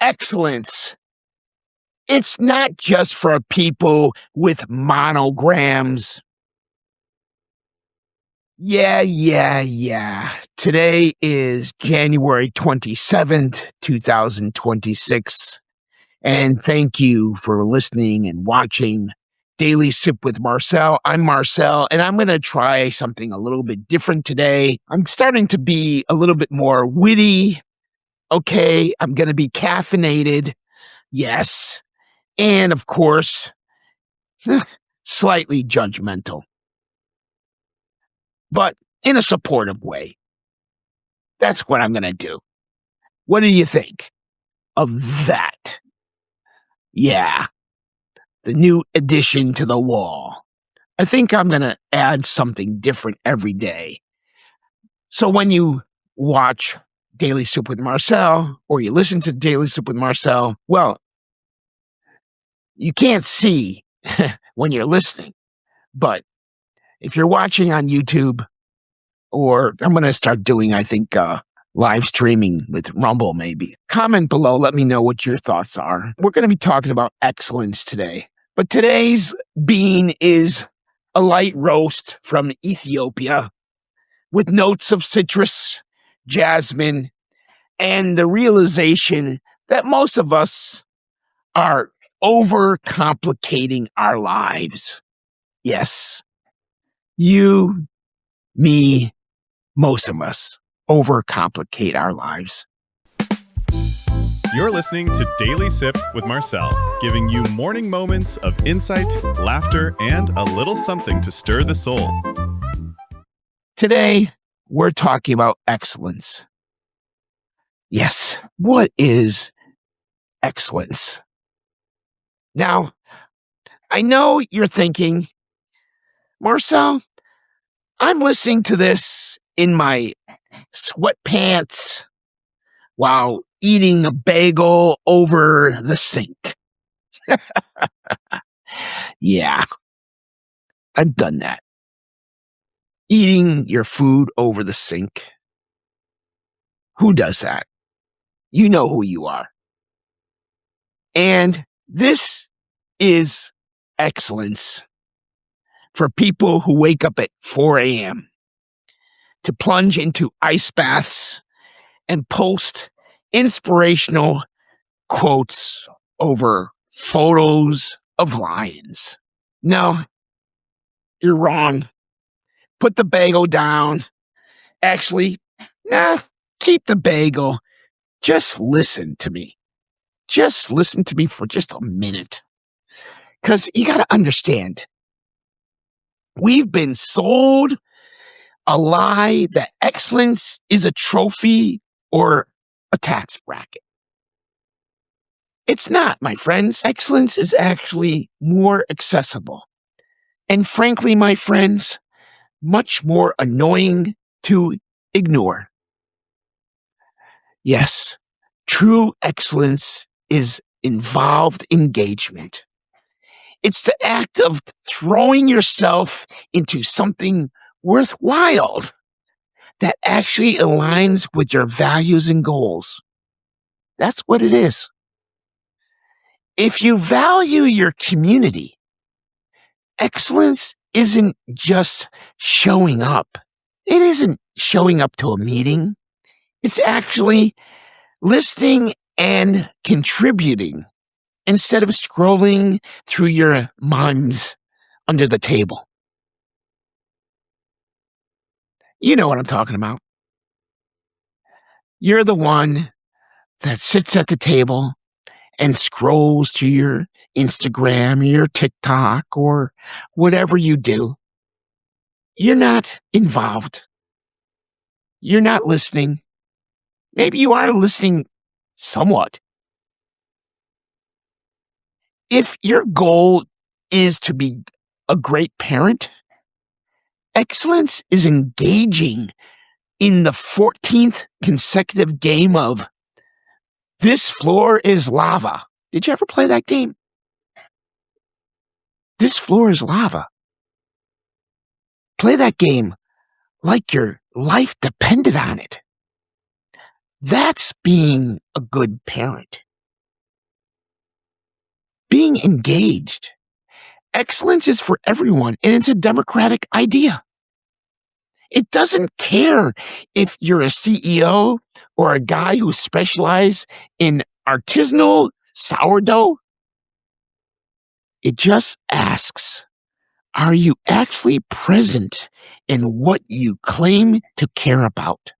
excellence. It's not just for people with monograms. Yeah. Today is January 27th, 2026. And thank you for listening and watching Daily Sip with Marcel. I'm Marcel, and I'm going to try something a little bit different today. I'm starting to be a little bit more witty. Okay, I'm going to be caffeinated. Yes. And of course, slightly judgmental, but in a supportive way. That's what I'm going to do. What do you think of that? Yeah, the new addition to the wall. I think I'm going to add something different every day. So when you watch Daily Sip with Marcel, or you listen to Daily Sip with Marcel, well, you can't see when you're listening. But if you're watching on YouTube, or I'm going to start doing, I think, live streaming with Rumble maybe. Comment below, let me know what your thoughts are. We're going to be talking about excellence today. But today's bean is a light roast from Ethiopia with notes of citrus, jasmine, and the realization that most of us are overcomplicating our lives. Yes, you, me, most of us overcomplicate our lives. You're listening to Daily Sip with Marcel, giving you morning moments of insight, laughter, and a little something to stir the soul. Today, we're talking about excellence. Yes, what is excellence? Now, I know you're thinking, Marcel, I'm listening to this in my sweatpants while eating a bagel over the sink. Yeah, I've done that. Eating your food over the sink. Who does that? You know who you are. And this is excellence for people who wake up at 4 a.m. to plunge into ice baths and post inspirational quotes over photos of lions. No, you're wrong. Put the bagel down. Actually, keep the bagel. Just listen to me. Just listen to me for just a minute. Because you got to understand, we've been sold a lie that excellence is a trophy or a tax bracket. It's not, my friends. Excellence is actually more accessible. And frankly, my friends, much more annoying to ignore. Yes, true excellence is involved engagement. It's the act of throwing yourself into something worthwhile that actually aligns with your values and goals. That's what it is. If you value your community, excellence isn't just showing up. It isn't showing up to a meeting. It's actually listening and contributing instead of scrolling through your memes under the table. You know what I'm talking about. You're the one that sits at the table and scrolls through your Instagram, or your TikTok, or whatever you do. You're not involved. You're not listening. Maybe you are listening somewhat. If your goal is to be a great parent, excellence is engaging in the 14th consecutive game of This Floor is Lava. Did you ever play that game? This floor is lava. Play that game like your life depended on it. That's being a good parent. being engaged. Excellence is for everyone, and it's a democratic idea. It doesn't care if you're a CEO or a guy who specializes in artisanal sourdough. It just asks, are you actually present in what you claim to care about?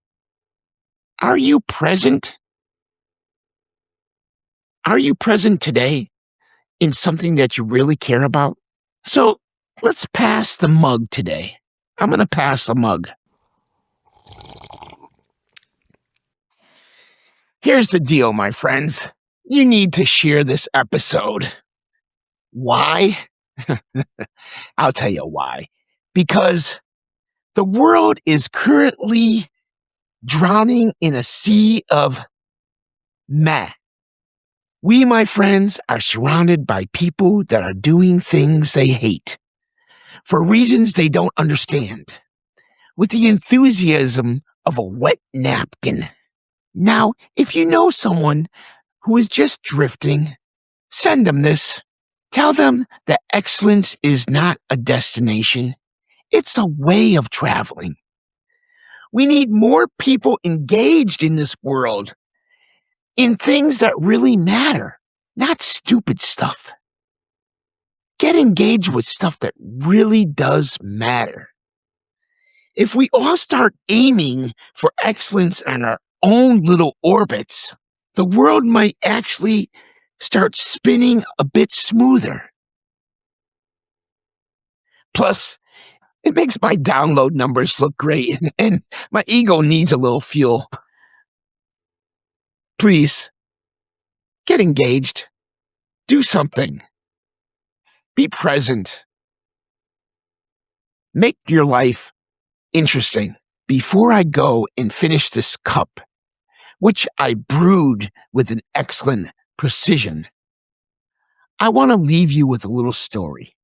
Are you present? Are you present today in something that you really care about? So let's pass the mug today. I'm going to pass the mug. Here's the deal, my friends. You need to share this episode. Why? I'll tell you why. Because the world is currently drowning in a sea of meh. We, my friends, are surrounded by people that are doing things they hate for reasons they don't understand, with the enthusiasm of a wet napkin. Now, if you know someone who is just drifting, send them this. Tell them that excellence is not a destination. It's a way of traveling. We need more people engaged in this world, in things that really matter, not stupid stuff. Get engaged with stuff that really does matter. If we all start aiming for excellence in our own little orbits, the world might actually start spinning a bit smoother. Plus, it makes my download numbers look great, and my ego needs a little fuel. Please, get engaged. Do something. Be present. Make your life interesting. Before I go and finish this cup, which I brewed with an excellent precision, I want to leave you with a little story.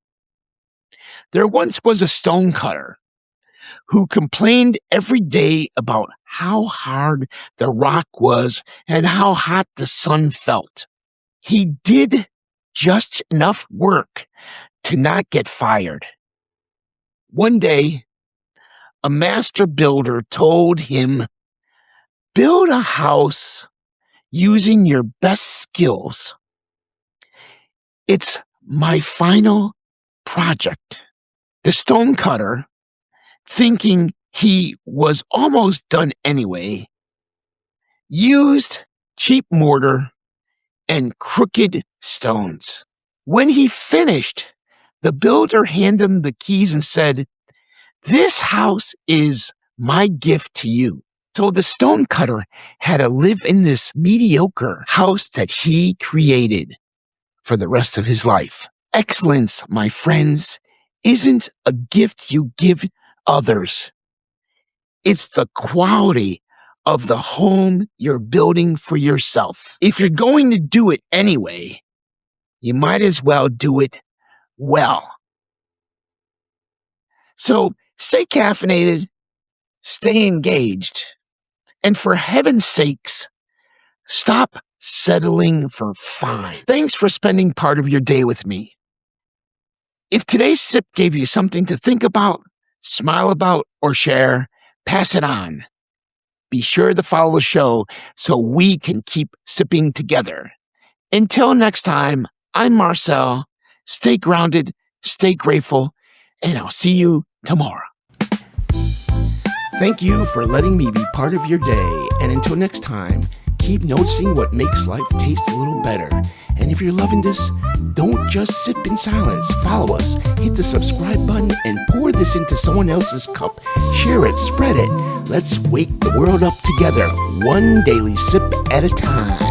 There once was a stonecutter who complained every day about how hard the rock was and how hot the sun felt. He did just enough work to not get fired. One day, a master builder told him, build a house using your best skills. It's my final project. The stonecutter, thinking he was almost done anyway, used cheap mortar and crooked stones. When he finished, the builder handed him the keys and said, this house is my gift to you. So the stonecutter had to live in this mediocre house that he created for the rest of his life. Excellence, my friends, isn't a gift you give others. It's the quality of the home you're building for yourself. If you're going to do it anyway, you might as well do it well. So stay caffeinated, stay engaged, and for heaven's sakes, stop settling for fine. Thanks for spending part of your day with me. If today's sip gave you something to think about, smile about, or share, pass it on. Be sure to follow the show so we can keep sipping together. Until next time, I'm Marcel. Stay grounded, stay grateful, and I'll see you tomorrow. Thank you for letting me be part of your day. And until next time, keep noticing what makes life taste a little better. And if you're loving this, don't just sip in silence. Follow us, hit the subscribe button, and pour this into someone else's cup. Share it, spread it. Let's wake the world up together, one daily sip at a time.